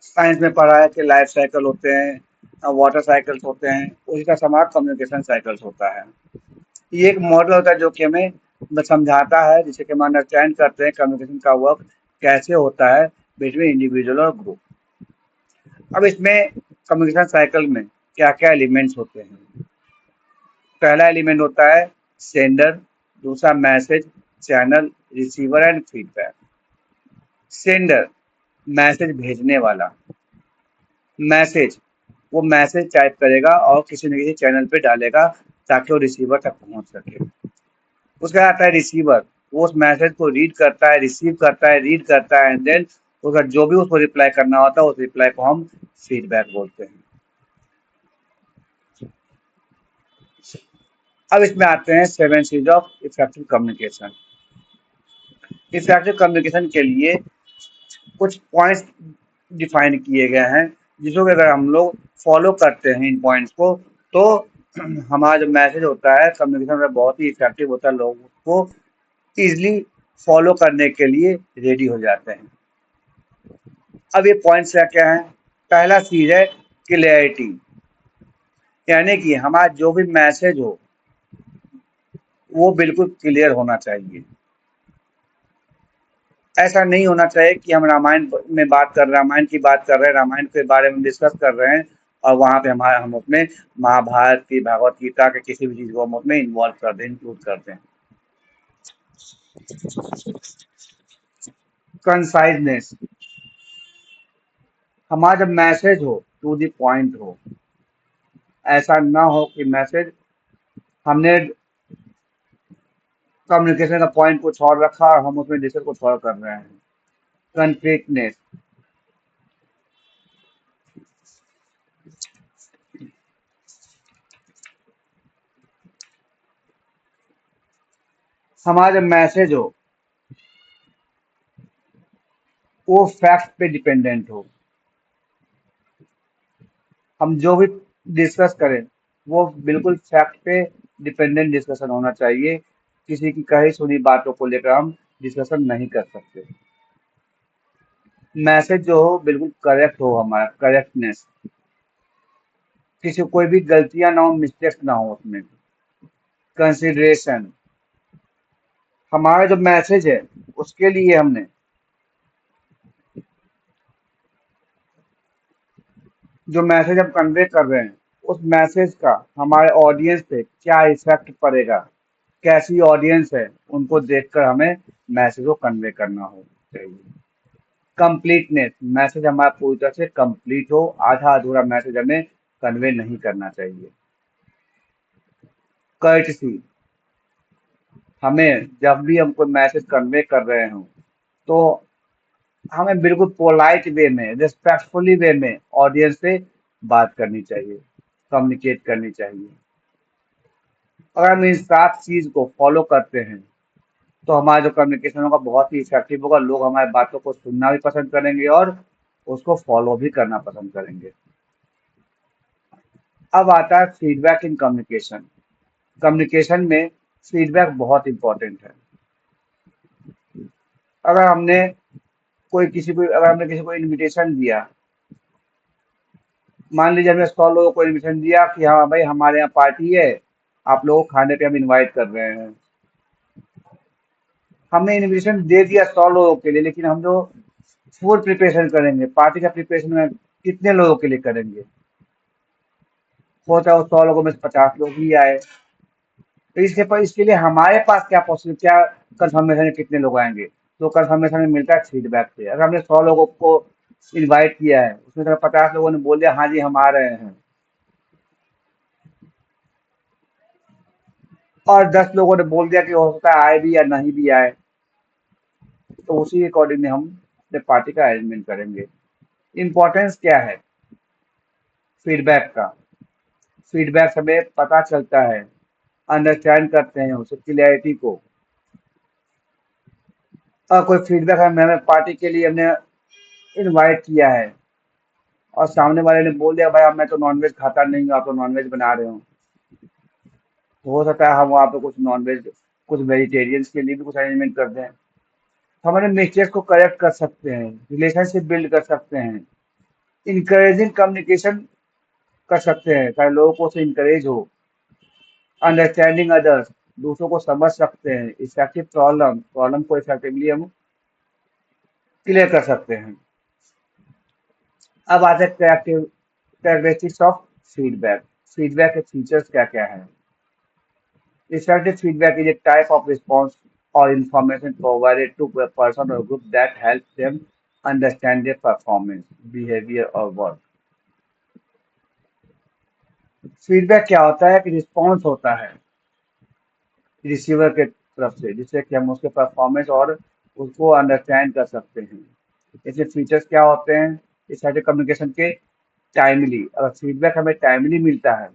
साइंस में पढ़ा है कि लाइफ साइकिल होते हैं, वाटर साइकिल्स होते हैं, उसी का समाज कम्युनिकेशन साइकिल्स होता है। ये एक मॉडल होता है जो कि हमें समझाता है, जिससे कि हम अंडरस्टैंड करते हैं कम्युनिकेशन का वर्क कैसे होता है बिटवीन इंडिविजुअल और ग्रुप। अब इसमें कम्युनिकेशन साइकिल में क्या क्या एलिमेंट्स होते हैं? पहला एलिमेंट होता है सेंडर, दूसरा message, channel, receiver and feedback. Sender, message भेजने वाला। मैसेज, वो मैसेज टाइप करेगा और किसी न किसी चैनल पे डालेगा ताकि वो रिसीवर तक पहुंच सके। उसके बाद आता है रिसीवर, वो उस मैसेज को रीड करता है, रिसीव करता है, रीड करता है, एंड देन उसका जो भी उसको रिप्लाई करना होता है उस रिप्लाई को हम फीडबैक बोलते हैं। अब इसमें आते हैं 7 C's of effective communication. Effective communication के लिए कुछ पॉइंट्स डिफाइन किए गए हैं, जिसको कि अगर हम लोग फॉलो करते हैं इन पॉइंट्स को, तो हमारा जो मैसेज होता है कम्युनिकेशन में बहुत ही इफेक्टिव होता है, लोगों को ईजिली फॉलो करने के लिए रेडी हो जाते हैं। अब ये पॉइंट्स क्या क्या हैं? पहला चीज है क्लियरिटी, यानी कि हमारा जो भी मैसेज हो वो बिल्कुल क्लियर होना चाहिए। ऐसा नहीं होना चाहिए कि हम रामायण में बात कर रामायण की बात कर रहे हैं, रामायण के बारे में डिस्कस कर रहे हैं, और वहाँ पे हम उसमें महाभारत की, भगवत गीता के किसी भी चीज़ को हम उसमें इन्वॉल्व कर दें, इंक्लूड कर दें। कंसाइजनेस, हमारा जब मैसेज हो टू द पॉइंट हो, ऐसा ना हो कि मैसेज हमने कम्युनिकेशन का पॉइंट कुछ और रखा और हम उसमें डिस्कस कुछ और कर रहे हैं। कंक्रीटनेस, हमारा जब मैसेज हो वो फैक्ट पे डिपेंडेंट हो, हम जो भी डिस्कस करें वो बिल्कुल फैक्ट पे डिपेंडेंट डिस्कशन होना चाहिए। किसी की कही सुनी बातों को लेकर हम डिस्कशन नहीं कर सकते। मैसेज जो हो बिल्कुल करेक्ट हो, हमारा करेक्टनेस, किसी कोई भी गलतियां ना हो, मिस्टेक्स ना हो उसमें। कंसिडरेशन, हमारा जो मैसेज है उसके लिए हमने जो मैसेज हम कन्वे कर रहे हैं उस मैसेज का हमारे ऑडियंस पे क्या इफेक्ट पड़ेगा, कैसी ऑडियंस है, उनको देखकर हमें मैसेज को कन्वे करना हो चाहिए। कंप्लीटनेस, मैसेज हमारा पूरी तरह से कंप्लीट हो, आधा अधूरा मैसेज हमें कन्वे नहीं करना चाहिए। कर्टसी, हमें जब भी हम कोई मैसेज कन्वे कर रहे हो तो हमें बिल्कुल पोलाइट वे में, रिस्पेक्टफुली वे में ऑडियंस से बात करनी चाहिए, कम्युनिकेट करनी चाहिए। अगर हम इन 7 चीज को फॉलो करते हैं तो हमारा जो कम्युनिकेशन होगा बहुत ही इफेक्टिव होगा, लोग हमारी बातों को सुनना भी पसंद करेंगे और उसको फॉलो भी करना पसंद करेंगे। अब आता है फीडबैक इन कम्युनिकेशन। कम्युनिकेशन में फीडबैक बहुत इंपॉर्टेंट है। अगर हमने अगर हमने किसी को इनविटेशन दिया, मान लीजिए हमने 100 लोगों को इनविटेशन दिया कि हाँ भाई हमारे यहाँ पार्टी है, आप लोगों को खाने पे हम इनवाइट कर रहे हैं। हमने इनविटेशन दे दिया 100 लोगों के लिए, लेकिन हम जो फूड प्रिपरेशन करेंगे, पार्टी का प्रिपरेशन में कितने लोगों के लिए करेंगे? होता है वो 100 लोगों में से 50 लोग ही आए। तो इसके लिए हमारे पास क्या कंफर्मेशन है कितने लोग आएंगे? तो कंफर्मेशन में मिलता है फीडबैक से। अगर हमने 100 लोगों को इनवाइट किया है, उसमें से 50 लोगों ने बोल दिया हाँ जी हम आ रहे हैं, और 10 लोगों ने बोल दिया कि हो सकता है आए भी या नहीं भी आए, तो उसी अकॉर्डिंगली हम अपने पार्टी का अरेंजमेंट करेंगे। इम्पोर्टेंस क्या है फीडबैक का? फीडबैक से हमें पता चलता है, अंडरस्टैंड करते हैं उसे क्लियरिटी को। और कोई फीडबैक हमें पार्टी के लिए हमने इनवाइट किया है और सामने वाले ने बोल दिया भाई अब मैं तो नॉनवेज खाता नहीं हूँ, आप तो नॉनवेज बना रहे हो। तो हो सकता है हम वहाँ पे कुछ नॉनवेज, कुछ वेजिटेरियंस के लिए भी कुछ अरेंजमेंट कर दें। तो हमारे मिस्टेक्स को करेक्ट कर सकते हैं, रिलेशनशिप बिल्ड कर सकते हैं, इंकरेजिंग कम्युनिकेशन कर सकते हैं ताकि लोगों को उससे इंकरेज हो, अंडरस्टैंडिंग अदर्स, दूसरों को समझ सकते हैं, इफेक्टिव प्रॉब्लम प्रॉब्लम को इफेक्टिवली हम क्लियर कर सकते हैं। अब आते हैं कैरेक्टरिस्टिक्स ऑफ फीडबैक। फीडबैक के फीचर्स क्या क्या हैं? Effective feedback is a type of response or information provided to a person or group that helps them understand their performance, behavior or work. Feedback क्या होता है? कि रिस्पॉन्स होता है रिसीवर के तरफ से, जिससे कि हम उसके परफॉर्मेंस और उसको अंडरस्टैंड कर सकते हैं। इसके फीचर्स क्या होते हैं? इफेक्टिव कम्युनिकेशन के टाइमली, अगर फीडबैक हमें टाइमली मिलता है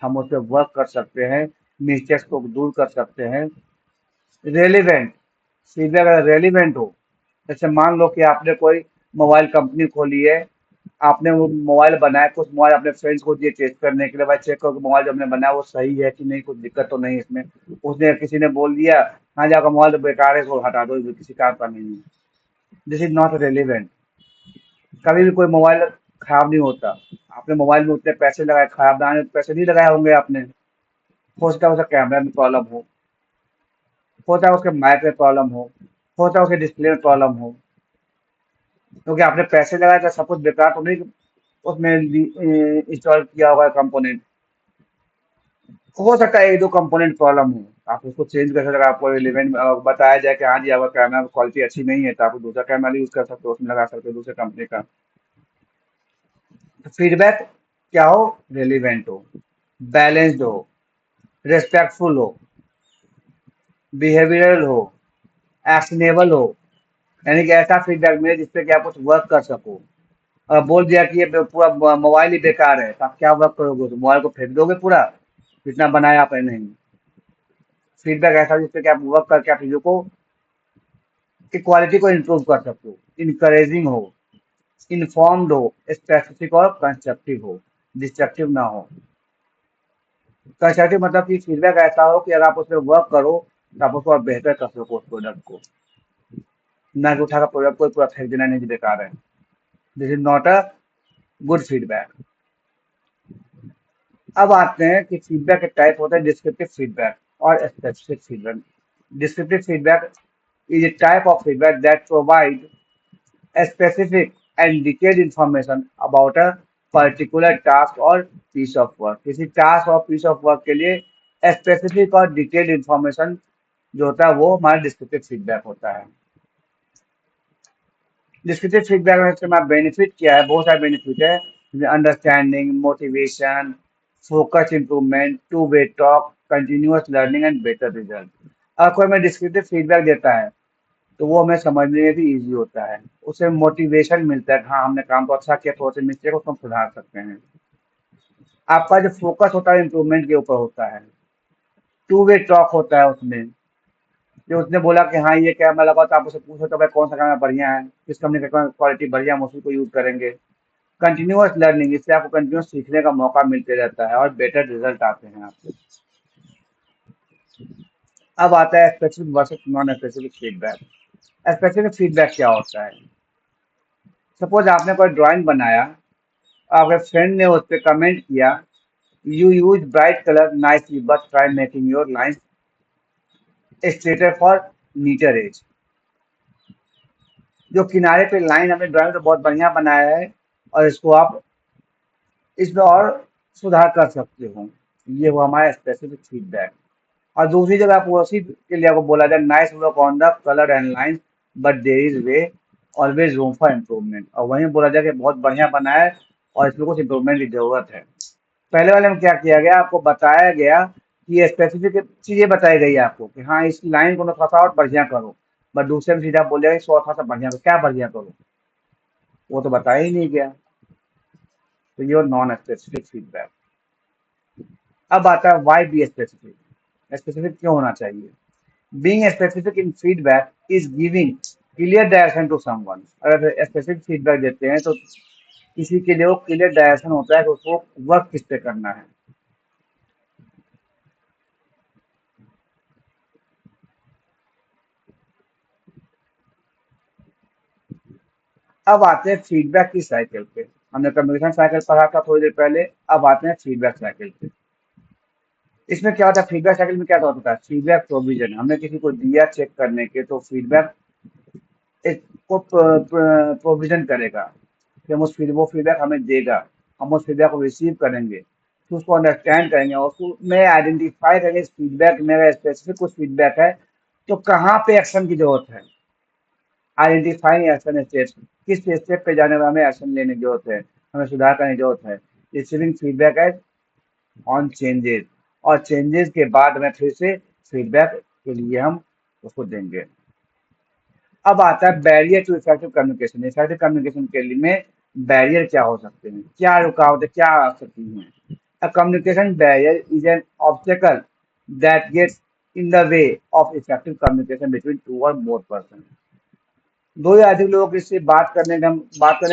हम उस पर वर्क कर सकते हैं, मिस्टेक्स को दूर कर सकते हैं। रेलिवेंट, फीडबैक अगर रेलिवेंट हो, जैसे मान लो कि आपने कोई मोबाइल कंपनी खोली है, आपने वो मोबाइल बनाया, कुछ मोबाइल अपने फ्रेंड्स को दिए टेस्ट करने के लिए, भाई चेक करो कि मोबाइल जो हमने बनाया वो सही है कि नहीं, कुछ दिक्कत तो नहीं इसमें। उसने किसी ने बोल दिया हाँ जी आपका मोबाइल तो बेकार है, इसको हटा दो, ये किसी काम का नहीं है। This is not relevant. कभी भी कोई मोबाइल खराब नहीं होता। आपने मोबाइल में उतने पैसे लगाए, खराब दाने पैसे नहीं लगाए होंगे आपने। हो सकता है उसका कैमरा में प्रॉब्लम होता है उसके माइक में प्रॉब्लम होता है उसके डिस्प्ले में प्रॉब्लम हो, क्योंकि आपने पैसे लगाए तो सब कुछ बेकार तो नहीं उसमें इंस्टॉल किया होगा कंपोनेंट। हो सकता है एक दो कंपोनेंट प्रॉब्लम हो, आप उसको चेंज कर सकते हैं। अगर आपको इलेवन बताया जाए कि हाँ जी आपका कैमरा क्वालिटी अच्छी नहीं है तो आप दूसरा कैमरा यूज कर सकते हो, उसमें लगा सकते हो दूसरे कंपनी का। फीडबैक क्या हो? रेलिवेंट हो, बैलेंस्ड हो, रेस्पेक्टफुल हो, बिहेवियरल हो, एक्शनेबल हो। यानी कि ऐसा फीडबैक मिले जिसपे कि आप कुछ वर्क कर सको। बोल दिया कि ये पूरा मोबाइल ही बेकार है तो आप क्या वर्क करोगे? तो मोबाइल को फेंक दोगे पूरा, जितना बनाया आपने नहीं। फीडबैक ऐसा जिससे कि आप वर्क करके आप चीजों को की क्वालिटी को इम्प्रूव कर सकते हो, इनकरेजिंग हो, इन्फॉर्म्ड हो, स्पेसिफिक और कंस्ट्रक्टिव हो, डिस्ट्रक्टिव ना हो। कंस्ट्रक्टिव मतलब कि फीडबैक ऐसा हो कि अगर आप उस पर वर्क करो तो आप उसको और बेहतर कर सको उस प्रोडक्ट को, ना कि उठाकर प्रोडक्ट को पूरा फेंक देना नहीं बेकार है। This is not a good feedback. अब आते हैं कि फीडबैक के टाइप होता है डिस्क्रिप्टिव फीडबैक और specific feedback. Descriptive feedback is a type of feedback that provides a specific and detailed information about a particular task or piece of work। किसी task और पीस ऑफ वर्क के लिए specific और detailed information जो होता है वो हमारा डिस्क्रिप्टिव फीडबैक होता है। डिस्क्रिप्टिव फीडबैक में से हमारा बेनिफिट क्या है? बहुत सारे बेनिफिट है, जैसे understanding, motivation, focus improvement, two way talk, continuous learning and better result. अगर कोई हमें डिस्क्रिप्टिव फीडबैक देता है तो वो हमें समझने में भी ईज़ी होता है। उससे मोटिवेशन मिलता है कि हाँ, हमने काम तो अच्छा किया, थोड़े-से मिस्टेक को तो हम सुधार सकते हैं। आपका जो फ़ोकस होता है इम्प्रूवमेंट के ऊपर होता है। टू वे टॉक होता है उसमें, जो उसने बोला कि हाँ, ये कैमरा लगा तो आप उससे पूछो तो भाई कौन-सा कैमरा बढ़िया है, किस कंपनी का क्वालिटी बढ़िया है, हम उसी को यूज़ करेंगे। कंटिन्यूअस लर्निंग, इससे आपको कंटिन्यूअस सीखने का मौका मिलते रहता है और बेटर रिजल्ट आते हैं आपके। अब आता है specific versus non specific feedback. Specific feedback क्या होता है? सपोज़ आपने कोई ड्राइंग बनाया, आपके फ्रेंड ने उस पे कमेंट किया, "You use bright color nicely but try making your lines straighter for neater edge"। जो किनारे पे लाइन आपने ड्राइंग तो बहुत बढ़िया बनाया है और इसको आप इसमें और सुधार कर सकते हो। ये हुआ हमारा स्पेसिफिक फीडबैक। और दूसरी जगह आपको उसी के लिए आपको बोला जाए, "nice work on the colour and lines but there is way always room for improvement". और वहीं बोला जाए कि बहुत बढ़िया बनाया है और इसमें कुछ इम्प्रूवमेंट की ज़रूरत है। पहले वाले में क्या किया गया, आपको बताया गया कि ये स्पेसिफिक चीज़ें बताई गई आपको कि हाँ, इस लाइन को ना थोड़ा-सा और बढ़िया करो। बट दूसरे में सीधा बोल दिया कि इसको और थोड़ा-सा बढ़िया करो। क्या बढ़िया करो? वो तो बताया ही नहीं गया। तो ये नॉन स्पेसिफिक फीडबैक। अब आता है वाई बी स्पेसिफिक। स्पेसिफिक क्यों होना चाहिए? Being specific in feedback is giving clear direction to someone. अगर स्पेसिफिक फीडबैक देते हैं तो किसी के लिए वो क्लियर डायरेक्शन होता है कि उसको वर्क किस पे करना है। अब आते हैं फीडबैक की साइकिल पे। हमने कम्युनिकेशन साइकिल पढ़ा था थोड़ी देर पहले। अब आते हैं फीडबैक साइकिल पे। इसमें क्या होता है? फीडबैक साइकिल में क्या होता है? Feedback provision. हमने किसी को दिया चेक करने के, तो फीडबैक एक को प्रोविजन करेगा कि हम वो फीडबैक हमें देगा। हम उस फीडबैक को रिसीव करेंगे, फिर उसको अंडरस्टैंड करेंगे और उसको में आइडेंटिफाई करेंगे इस फीडबैक मेरा स्पेसिफिक कुछ फीडबैक है, तो कहाँ पे एक्शन की जरूरत है। आइडेंटिफाइंग एक्शन स्टेप्स, किस स्टेप पे जाने में हमें एक्शन लेने की जरूरत है, हमें सुधार करने की जरूरत है। रिसीविंग फीडबैक है ऑन चेंजेस, और चेंजेस के बाद में फिर से फीडबैक के लिए हम उसको देंगे। अब आता है barrier to effective communication. Effective communication के लिए में बैरियर क्या हो सकते हैं, क्या रुकावटें क्या आ सकती हैं? A communication barrier is an obstacle that gets in the way of effective communication between two और मोर पर्सन। दो या अधिक लोगों से बात करने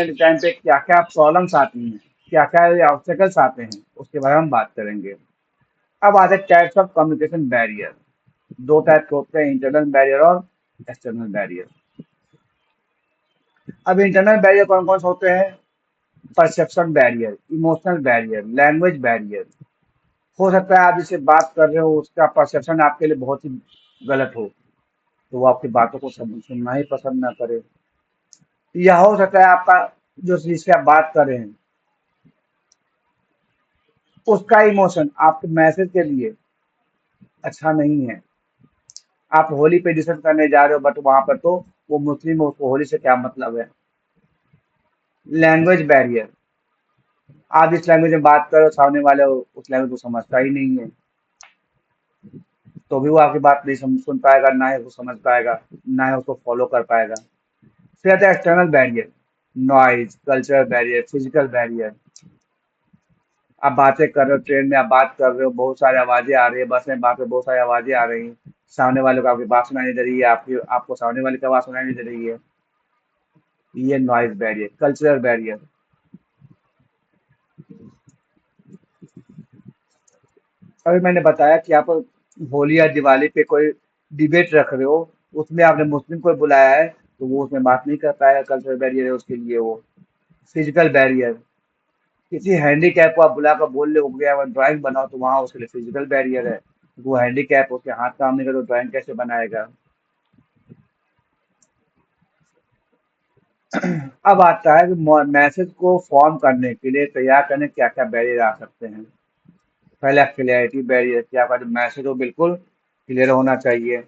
के टाइम पे क्या क्या प्रॉब्लम्स आती हैं, क्या क्या ऑब्स्टेकल्स आते हैं, उसके बारे में हम बात करेंगे। अब आते हैं टाइप्स ऑफ कम्युनिकेशन बैरियर। दो टाइप के होते हैं, इंटरनल बैरियर और एक्सटर्नल बैरियर। अब इंटरनल बैरियर कौन कौन से होते हैं? Perception barrier, emotional barrier, language barrier. हो सकता है आप जिससे बात कर रहे हो उसका परसेप्शन आपके लिए बहुत ही गलत हो, तो वो आपकी बातों को सुनना ही पसंद ना करे। या हो सकता है आपका जो जिससे आप बात कर रहे हैं उसका इमोशन आपके मैसेज के लिए अच्छा नहीं है। आप होली पे डिस्कस करने जा रहे हो, बट वहां पर तो वो मुस्लिम हो, उसको होली से क्या मतलब है। लैंग्वेज बैरियर, आप जिस लैंग्वेज में बात कर रहे हो सामने वाले उस लैंग्वेज को समझता ही नहीं है, तो भी वो आपकी बात नहीं सुन पाएगा, ना ही वो समझ पाएगा, ना ही उसको फॉलो कर पाएगा। फिर आता है external barrier, noise, cultural barrier, physical barrier. आप बातें कर रहे हो, ट्रेन में आप बात कर रहे हो, बहुत सारी आवाजें आ रही है, बस में बात में बहुत सारी आवाजें आ रही हैं, सामने वाले को आपकी बात सुनाई नहीं दे रही है, आपकी आपको सामने वाले की आवाज सुनाई नहीं दे रही है। ये नॉइज बैरियर। कल्चरल बैरियर, अभी मैंने बताया कि आप होली या दिवाली पे कोई डिबेट रख रहे हो, उसमें आपने मुस्लिम को बुलाया है, तो वो उसमें बात नहीं कर पाएगा, कल्चरल बैरियर है उसके लिए वो। फिजिकल बैरियर, किसी हैंडीकैप को आप बुलाकर बोल रहे हो गया ड्राइंग बनाओ, तो वहाँ उसके लिए फिजिकल बैरियर है। वो हैंडीकैप, उसके हाथ काम नहीं करे तो ड्राइंग कैसे बनाएगा। अब आता है कि मैसेज को फॉर्म करने के लिए, तैयार करने क्या क्या बैरियर आ सकते हैं। पहला क्लियरिटी बैरियर, कि आपका जो मैसेज हो बिल्कुल क्लियर होना चाहिए।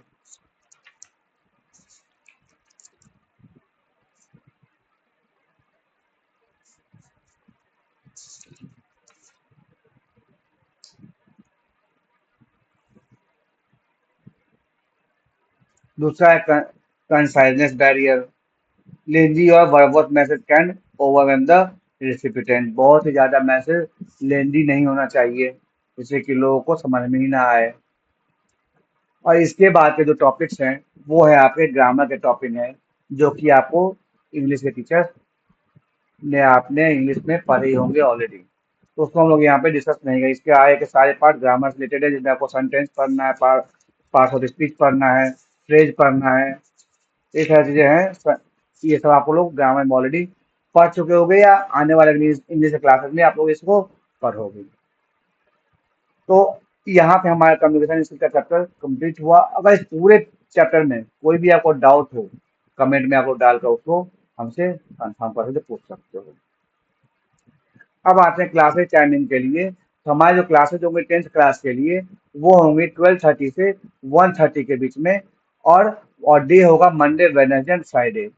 दूसरा है कंसाइजनेस बैरियर, लेंदी और verbose message can overwhelm the recipient. बहुत ही ज्यादा मैसेज लेंदी नहीं होना चाहिए, जिससे कि लोगों को समझ में ही ना आए। और इसके बाद के जो टॉपिक्स हैं वो है आपके ग्रामर के टॉपिक हैं, जो कि आपको इंग्लिश के टीचर्स ने आपने इंग्लिश में पढ़े ही होंगे ऑलरेडी, तो उसको हम लोग यहाँ पे डिस्कस नहीं करेंगे। इसके आगे के सारे पार्ट ग्रामर से रिलेटेड है, जिसमें आपको सेंटेंस पढ़ना है, पार्ट ऑफ स्पीच पढ़ना है, फ्रेज पढ़ना है, ये सारी चीजें हैं। ये सब आप लोग ग्रामर में ऑलरेडी पढ़ चुके होंगे, या आने वाले इंग्लिश इंग्लिश क्लासेस में आप लोग इसको पढ़ोगे। तो यहाँ पे हमारा कम्युनिकेशन स्किल का चैप्टर कंप्लीट हुआ। अगर इस पूरे चैप्टर में कोई भी आपको डाउट हो, कमेंट में आप लोग डालकर उसको हमसे कंफर्म कर सकते, पूछ सकते हो। अब आते हैं क्लासेस टाइमिंग के लिए। तो हमारे जो क्लासेस होंगे 10th क्लास के लिए, वो होंगे 12:30 से 1:30 के बीच में। और डे होगा Monday, Wednesday and Friday.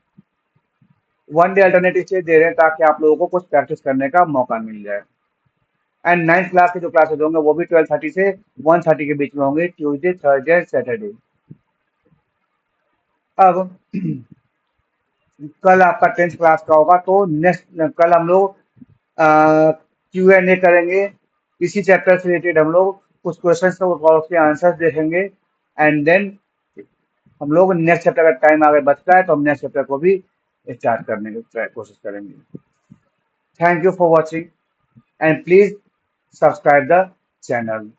One day alternative से दे रहे हैं ताकि आप लोगों को कुछ प्रैक्टिस करने का मौका मिल जाए। एंड 9th क्लास के जो क्लासेस होंगे वो भी 12:30 से 1:30 के बीच में होंगे, ट्यूसडे, थर्सडे एंड सैटरडे। अब कल आपका 10th क्लास का होगा, तो नेक्स्ट कल हम लोग Q&A करेंगे। इसी चैप्टर से रिलेटेड हम लोग कुछ क्वेश्चंस और उसके आंसर्स देखेंगे, एंड देन हम लोग नेक्स्ट चैप्टर का टाइम अगर बचता है तो हम नेक्स्ट चैप्टर को भी स्टार्ट करने की कोशिश करेंगे। Thank you for watching and please subscribe the channel.